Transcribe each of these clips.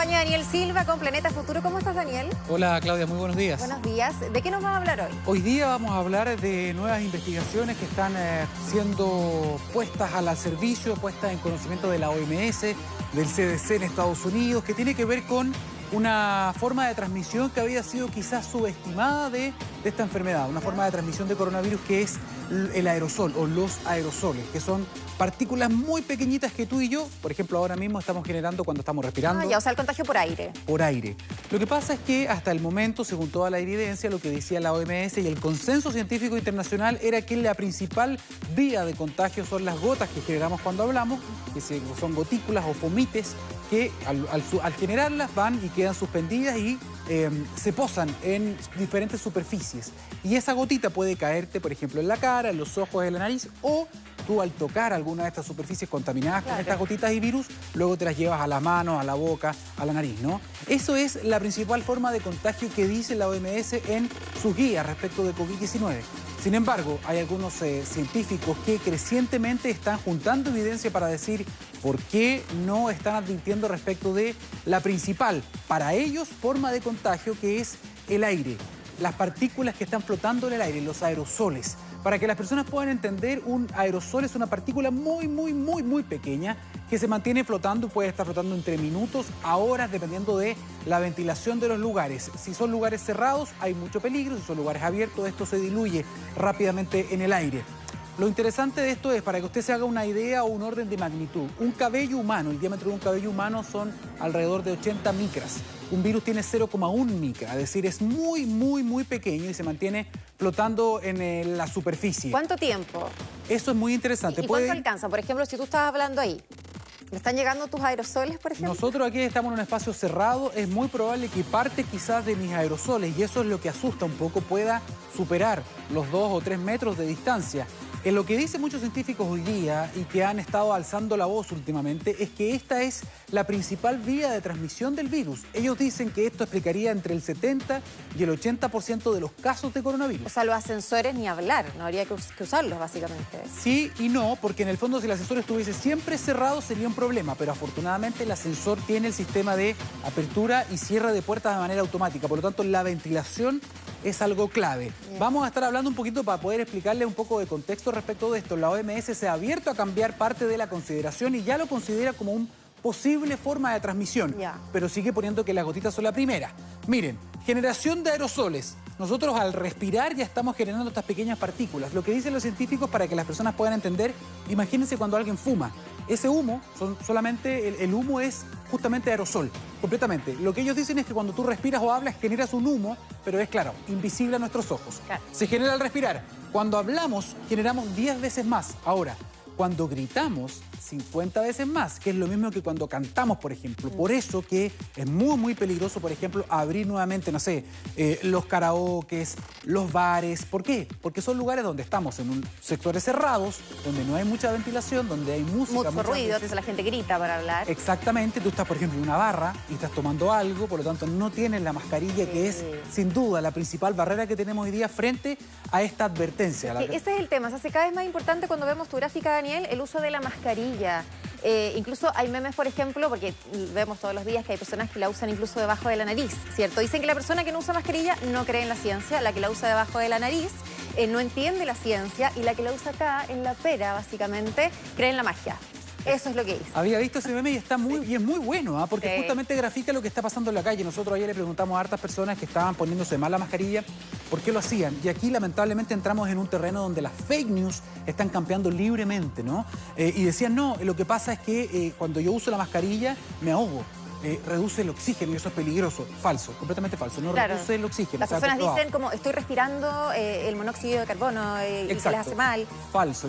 acompaña Daniel Silva con Planeta Futuro. ¿Cómo estás, Daniel? Hola, Claudia, muy buenos días. Buenos días. ¿De qué nos vas a hablar hoy? Hoy día vamos a hablar de nuevas investigaciones que están siendo puestas al servicio, puestas en conocimiento de la OMS, del CDC en Estados Unidos, que tiene que ver con una forma de transmisión que había sido quizás subestimada de esta enfermedad, una forma de transmisión de coronavirus que es el aerosol o los aerosoles, que son partículas muy pequeñitas que tú y yo, por ejemplo, ahora mismo estamos generando cuando estamos respirando. Ya, o sea, el contagio por aire. Por aire. Lo que pasa es que hasta el momento, según toda la evidencia, lo que decía la OMS y el consenso científico internacional era que la principal vía de contagio son las gotas que generamos cuando hablamos, que son gotículas o fomites que al generarlas van y quedan suspendidas y se posan en diferentes superficies. Y esa gotita puede caerte, por ejemplo, en la cara, en los ojos, en la nariz, o tú al tocar alguna de estas superficies contaminadas con estas gotitas y virus, luego te las llevas a las manos, a la boca, a la nariz, ¿no? Eso es la principal forma de contagio que dice la OMS en sus guías respecto de COVID-19. Sin embargo, hay algunos científicos que crecientemente están juntando evidencia para decir por qué no están advirtiendo respecto de la principal, para ellos, forma de contagio, que es el aire. Las partículas que están flotando en el aire, los aerosoles. Para que las personas puedan entender, un aerosol es una partícula muy pequeña que se mantiene flotando y puede estar flotando entre minutos a horas dependiendo de la ventilación de los lugares. Si son lugares cerrados hay mucho peligro, si son lugares abiertos esto se diluye rápidamente en el aire. Lo interesante de esto es, para que usted se haga una idea o un orden de magnitud, un cabello humano, el diámetro de un cabello humano son alrededor de 80 micras. Un virus tiene 0,1 micra, es decir, es muy pequeño y se mantiene flotando en la superficie. ¿Cuánto tiempo? Eso es muy interesante. ¿Y cuánto alcanza? Por ejemplo, si tú estabas hablando ahí, ¿me están llegando tus aerosoles, por ejemplo? Nosotros aquí estamos en un espacio cerrado, es muy probable que parte quizás de mis aerosoles, y eso es lo que asusta un poco, pueda superar los 2 o 3 metros de distancia. En lo que dicen muchos científicos hoy día y que han estado alzando la voz últimamente es que esta es la principal vía de transmisión del virus. Ellos dicen que esto explicaría entre el 70 y el 80% de los casos de coronavirus. O sea, los ascensores ni hablar, no habría que usarlos básicamente. Sí y no, porque en el fondo si el ascensor estuviese siempre cerrado sería un problema, pero afortunadamente el ascensor tiene el sistema de apertura y cierre de puertas de manera automática, por lo tanto la ventilación es algo clave. Vamos a estar hablando un poquito para poder explicarle un poco de contexto respecto de esto. La OMS se ha abierto a cambiar parte de la consideración y ya lo considera como una posible forma de transmisión, pero sigue poniendo que las gotitas son la primera. Miren, generación de aerosoles. Nosotros al respirar ya estamos generando estas pequeñas partículas. Lo que dicen los científicos para que las personas puedan entender, imagínense cuando alguien fuma. Ese humo, el humo es justamente aerosol, completamente. Lo que ellos dicen es que cuando tú respiras o hablas generas un humo, pero es claro, invisible a nuestros ojos. Se genera al respirar. Cuando hablamos generamos 10 veces más. Ahora, cuando gritamos, 50 veces más, que es lo mismo que cuando cantamos, por ejemplo. Por eso que es muy peligroso, por ejemplo, abrir nuevamente, no sé, los karaokes, los bares. ¿Por qué? Porque son lugares donde estamos en sectores cerrados, donde no hay mucha ventilación, donde hay música. Mucho ruido, entonces la gente grita para hablar. Exactamente, tú estás, por ejemplo, en una barra y estás tomando algo, por lo tanto no tienes la mascarilla, que es, sin duda, la principal barrera que tenemos hoy día frente a esta advertencia. Ese es el tema, se hace cada vez más importante cuando vemos tu gráfica, Daniel, el uso de la mascarilla. Incluso hay memes, por ejemplo, porque vemos todos los días que hay personas que la usan incluso debajo de la nariz, ¿cierto? Dicen que la persona que no usa mascarilla no cree en la ciencia, la que la usa debajo de la nariz no entiende la ciencia y la que la usa acá en la pera, básicamente, cree en la magia. Eso es lo que dice. Había visto ese meme y es muy bueno, porque justamente grafica lo que está pasando en la calle. Nosotros ayer le preguntamos a hartas personas que estaban poniéndose mal la mascarilla por qué lo hacían. Y aquí lamentablemente entramos en un terreno donde las fake news están campeando libremente, ¿no? Y decían, no, lo que pasa es que cuando yo uso la mascarilla me ahogo. Reduce el oxígeno y eso es peligroso. Falso, completamente falso. No reduce el oxígeno. Las personas dicen como estoy respirando el monóxido de carbono y se les hace mal. Falso,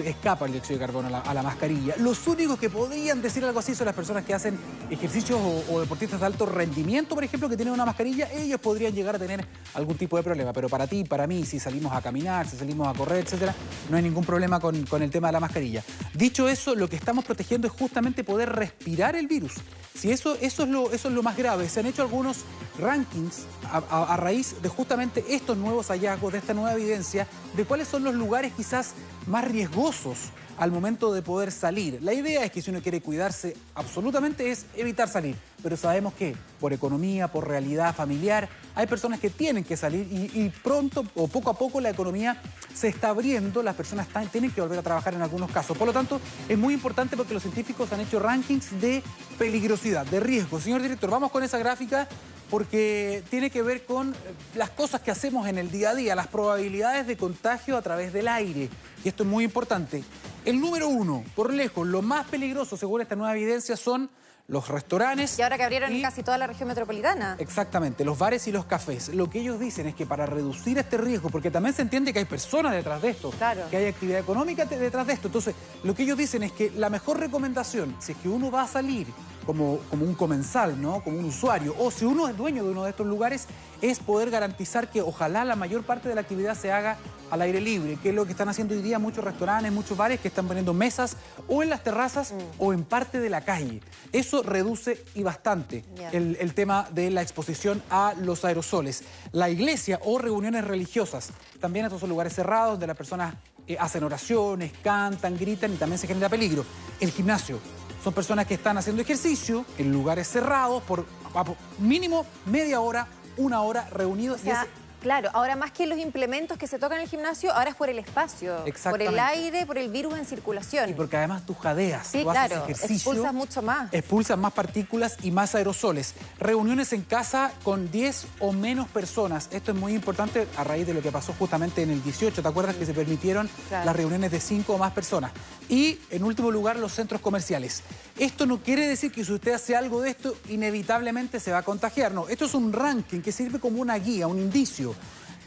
escapa el dióxido de carbono a la mascarilla. Los únicos que podrían decir algo así son las personas que hacen ejercicios o deportistas de alto rendimiento, por ejemplo, que tienen una mascarilla. Ellos podrían llegar a tener algún tipo de problema. Pero para ti, para mí, si salimos a caminar, si salimos a correr, etcétera, no hay ningún problema con el tema de la mascarilla. Dicho eso, lo que estamos protegiendo es justamente poder respirar el virus. Si eso es lo más grave. Se han hecho algunos rankings a raíz de justamente estos nuevos hallazgos, de esta nueva evidencia, de cuáles son los lugares quizás más riesgosos al momento de poder salir. La idea es que si uno quiere cuidarse absolutamente es evitar salir. pero sabemos que por economía, por realidad familiar, hay personas que tienen que salir y pronto o poco a poco la economía se está abriendo, las personas tienen que volver a trabajar en algunos casos. Por lo tanto, es muy importante porque los científicos han hecho rankings de peligrosidad, de riesgo. Señor director, vamos con esa gráfica porque tiene que ver con las cosas que hacemos en el día a día, las probabilidades de contagio a través del aire. Y esto es muy importante. El número 1, por lejos, lo más peligroso, según esta nueva evidencia, son los restaurantes. Y ahora que abrieron en casi toda la región metropolitana. Exactamente, los bares y los cafés. Lo que ellos dicen es que para reducir este riesgo, porque también se entiende que hay personas detrás de esto, claro, que hay actividad económica detrás de esto. Entonces, lo que ellos dicen es que la mejor recomendación, si es que uno va a salir como un comensal, ¿no? Como un usuario, o si uno es dueño de uno de estos lugares, es poder garantizar que ojalá la mayor parte de la actividad se haga al aire libre, que es lo que están haciendo hoy día muchos restaurantes, muchos bares que están poniendo mesas o en las terrazas o en parte de la calle. Eso reduce y bastante el tema de la exposición a los aerosoles. La iglesia o reuniones religiosas, también estos son lugares cerrados donde las personas hacen oraciones, cantan, gritan y también se genera peligro. El gimnasio. Son personas que están haciendo ejercicio en lugares cerrados por mínimo media hora, una hora reunidos. O sea, claro, ahora más que los implementos que se tocan en el gimnasio, ahora es por el espacio, por el aire, por el virus en circulación. Y porque además tú jadeas, sí, tú haces claro, ejercicio, expulsas mucho más. Expulsas más partículas y más aerosoles. Reuniones en casa con 10 o menos personas. Esto es muy importante a raíz de lo que pasó justamente en el 18. ¿Te acuerdas que se permitieron las reuniones de 5 o más personas? Y, en último lugar, los centros comerciales. Esto no quiere decir que si usted hace algo de esto, inevitablemente se va a contagiar. No, esto es un ranking que sirve como una guía, un indicio.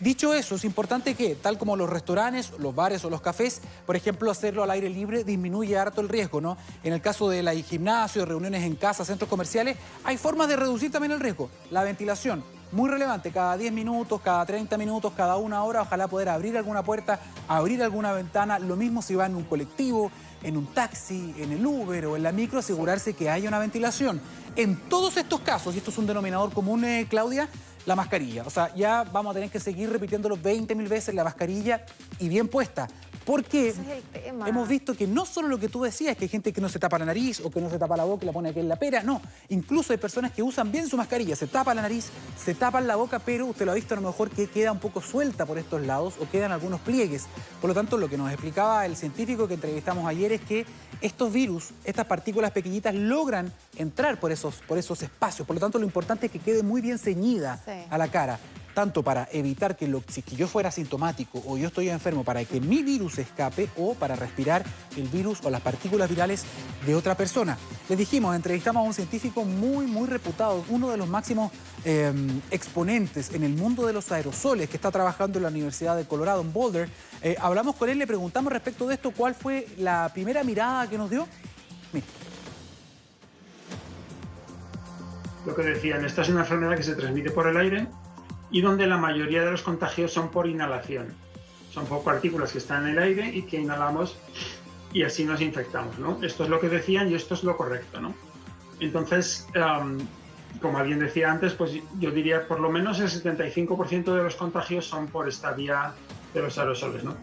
Dicho eso, es importante que, tal como los restaurantes, los bares o los cafés, por ejemplo, hacerlo al aire libre disminuye harto el riesgo, ¿no? En el caso del gimnasio, reuniones en casa, centros comerciales, hay formas de reducir también el riesgo. La ventilación, muy relevante, cada 10 minutos, cada 30 minutos, cada una hora, ojalá poder abrir alguna puerta, abrir alguna ventana. Lo mismo si va en un colectivo, en un taxi, en el Uber o en la micro, asegurarse que haya una ventilación. En todos estos casos, y esto es un denominador común, Claudia, la mascarilla. O sea, ya vamos a tener que seguir repitiéndolo 20.000 veces, la mascarilla y bien puesta. Porque hemos visto que no solo lo que tú decías, que hay gente que no se tapa la nariz o que no se tapa la boca y la pone aquí en la pera, no. Incluso hay personas que usan bien su mascarilla, se tapa la nariz, se tapan la boca, pero usted lo ha visto a lo mejor que queda un poco suelta por estos lados o quedan algunos pliegues. Por lo tanto, lo que nos explicaba el científico que entrevistamos ayer es que estos virus, estas partículas pequeñitas, logran entrar por esos espacios. Por lo tanto, lo importante es que quede muy bien ceñida a la cara. Tanto para evitar que si yo fuera asintomático o yo estoy enfermo, para que mi virus escape o para respirar el virus o las partículas virales de otra persona. Les dijimos, entrevistamos a un científico muy, muy reputado, uno de los máximos exponentes en el mundo de los aerosoles, que está trabajando en la Universidad de Colorado, en Boulder. Hablamos con él, le preguntamos respecto de esto, ¿cuál fue la primera mirada que nos dio? Mira. Lo que decían, esta es una enfermedad que se transmite por el aire y donde la mayoría de los contagios son por inhalación. Son por partículas que están en el aire y que inhalamos y así nos infectamos, ¿no? Esto es lo que decían y esto es lo correcto, ¿no? Entonces, como alguien decía antes, pues yo diría por lo menos el 75% de los contagios son por esta vía de los aerosoles, ¿no?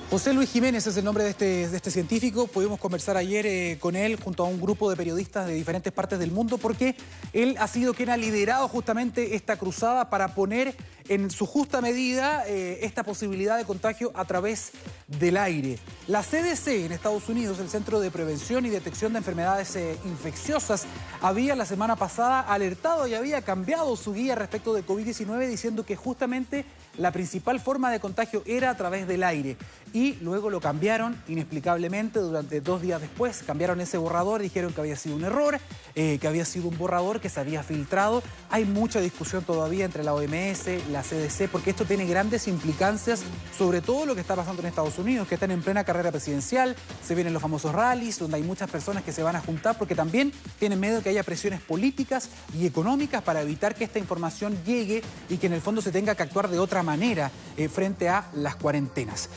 José Luis Jiménez es el nombre de este científico. Pudimos conversar ayer con él junto a un grupo de periodistas de diferentes partes del mundo porque él ha sido quien ha liderado justamente esta cruzada para poner en su justa medida esta posibilidad de contagio a través del aire. La CDC en Estados Unidos, el Centro de Prevención y Detección de Enfermedades Infecciosas, había la semana pasada alertado y había cambiado su guía respecto de COVID-19 diciendo que justamente la principal forma de contagio era a través del aire. Y luego lo cambiaron inexplicablemente, durante 2 días después cambiaron ese borrador, dijeron que había sido un error, que había sido un borrador que se había filtrado. Hay mucha discusión todavía entre la OMS, la CDC, porque esto tiene grandes implicancias sobre todo lo que está pasando en Estados Unidos, que están en plena carrera presidencial, se vienen los famosos rallies, donde hay muchas personas que se van a juntar, porque también tienen miedo de que haya presiones políticas y económicas para evitar que esta información llegue y que en el fondo se tenga que actuar de otra manera frente a las cuarentenas.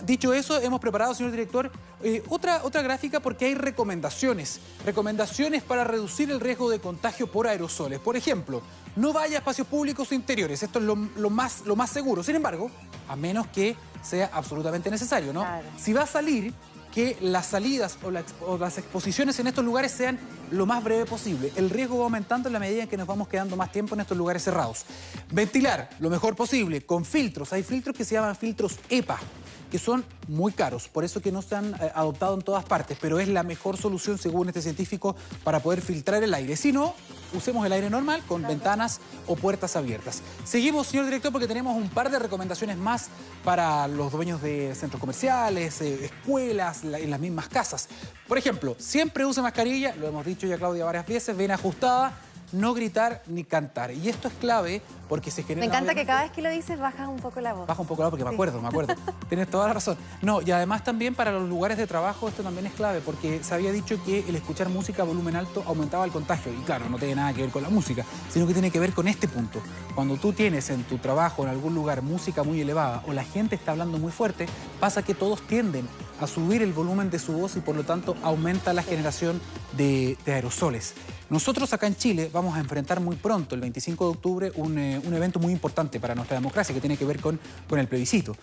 Dicho eso, hemos preparado, señor director, otra gráfica porque hay recomendaciones para reducir el riesgo de contagio por aerosoles. Por ejemplo, no vaya a espacios públicos o interiores, esto es lo más seguro. Sin embargo, a menos que sea absolutamente necesario, ¿no? Claro. Si va a salir, que las salidas o las exposiciones en estos lugares sean lo más breve posible. El riesgo va aumentando en la medida en que nos vamos quedando más tiempo en estos lugares cerrados. Ventilar lo mejor posible con filtros. Hay filtros que se llaman filtros EPA, que son muy caros, por eso que no se han adoptado en todas partes, pero es la mejor solución, según este científico, para poder filtrar el aire. Si no, usemos el aire normal con ventanas o puertas abiertas. Seguimos, señor director, porque tenemos un par de recomendaciones más para los dueños de centros comerciales, escuelas, en las mismas casas. Por ejemplo, siempre use mascarilla, lo hemos dicho ya Claudia varias veces, bien ajustada, no gritar ni cantar. Y esto es clave porque se genera... Me encanta que cada vez que lo dices bajas un poco la voz. Baja un poco la voz porque me acuerdo. Tienes toda la razón. No, y además también para los lugares de trabajo esto también es clave porque se había dicho que el escuchar música a volumen alto aumentaba el contagio. Y claro, no tiene nada que ver con la música, sino que tiene que ver con este punto. Cuando tú tienes en tu trabajo, en algún lugar, música muy elevada o la gente está hablando muy fuerte, pasa que todos tienden a subir el volumen de su voz y por lo tanto aumenta la generación de aerosoles. Nosotros acá en Chile vamos a enfrentar muy pronto, el 25 de octubre, un evento muy importante para nuestra democracia que tiene que ver con el plebiscito.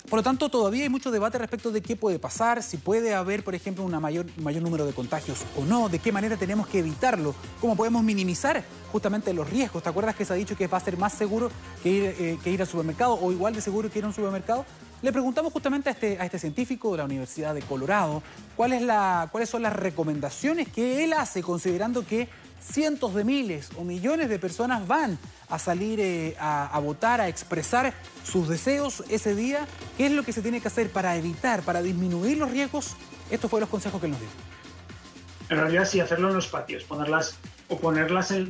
Por lo tanto, todavía hay mucho debate respecto de qué puede pasar, si puede haber, por ejemplo, un mayor número de contagios o no, de qué manera tenemos que evitarlo, cómo podemos minimizar justamente los riesgos. ¿Te acuerdas que se ha dicho que va a ser más seguro que ir al supermercado o igual de seguro que ir a un supermercado? Le preguntamos justamente a este científico de la Universidad de Colorado cuáles son las recomendaciones que él hace considerando que cientos de miles o millones de personas van a salir a votar, a expresar sus deseos ese día. ¿Qué es lo que se tiene que hacer para evitar, para disminuir los riesgos? Estos fueron los consejos que él nos dio. En realidad sí, hacerlo en los patios, ponerlas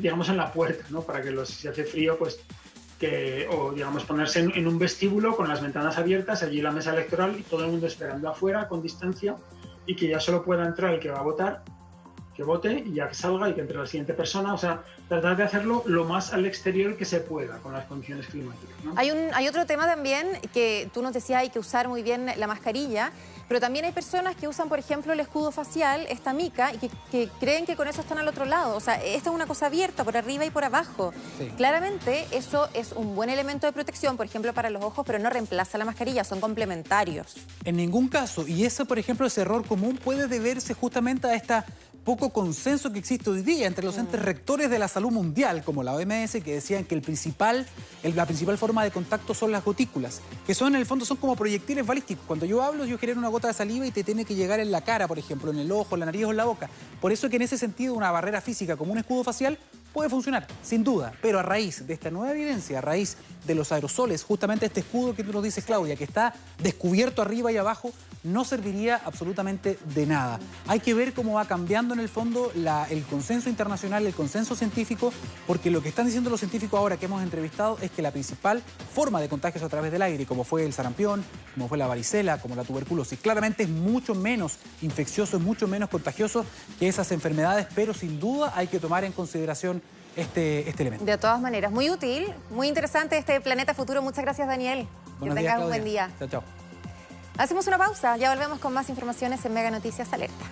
digamos en la puerta, ¿no? Para que si hace frío, pues o digamos ponerse en un vestíbulo con las ventanas abiertas, allí la mesa electoral y todo el mundo esperando afuera con distancia y que ya solo pueda entrar el que va a votar, que vote y ya que salga y que entre la siguiente persona. O sea, tratar de hacerlo lo más al exterior que se pueda con las condiciones climáticas, ¿no? Hay otro tema también que tú nos decías, hay que usar muy bien la mascarilla, pero también hay personas que usan, por ejemplo, el escudo facial, esta mica, y que creen que con eso están al otro lado. O sea, esta es una cosa abierta por arriba y por abajo. Sí. Claramente eso es un buen elemento de protección, por ejemplo, para los ojos, pero no reemplaza la mascarilla, son complementarios. En ningún caso. Y ese, por ejemplo, ese error común puede deberse justamente a esta poco consenso que existe hoy día entre los entes rectores de la salud mundial, como la OMS, que decían que la principal forma de contacto son las gotículas, que son en el fondo son como proyectiles balísticos. Cuando yo hablo, yo genero una gota de saliva y te tiene que llegar en la cara, por ejemplo, en el ojo, en la nariz o en la boca. Por eso que en ese sentido una barrera física como un escudo facial puede funcionar, sin duda, pero a raíz de esta nueva evidencia, a raíz de los aerosoles, justamente este escudo que tú nos dices, Claudia, que está descubierto arriba y abajo, no serviría absolutamente de nada. Hay que ver cómo va cambiando en el fondo el consenso internacional, el consenso científico, porque lo que están diciendo los científicos ahora que hemos entrevistado es que la principal forma de contagios a través del aire, como fue el sarampión, como fue la varicela, como la tuberculosis, claramente es mucho menos infeccioso, es mucho menos contagioso que esas enfermedades, pero sin duda hay que tomar en consideración este elemento. De todas maneras, muy útil, muy interesante este Planeta Futuro. Muchas gracias, Daniel. Buenos que días, tengas un buen día. Chao, chao. Hacemos una pausa, ya volvemos con más informaciones en Mega Noticias Alerta.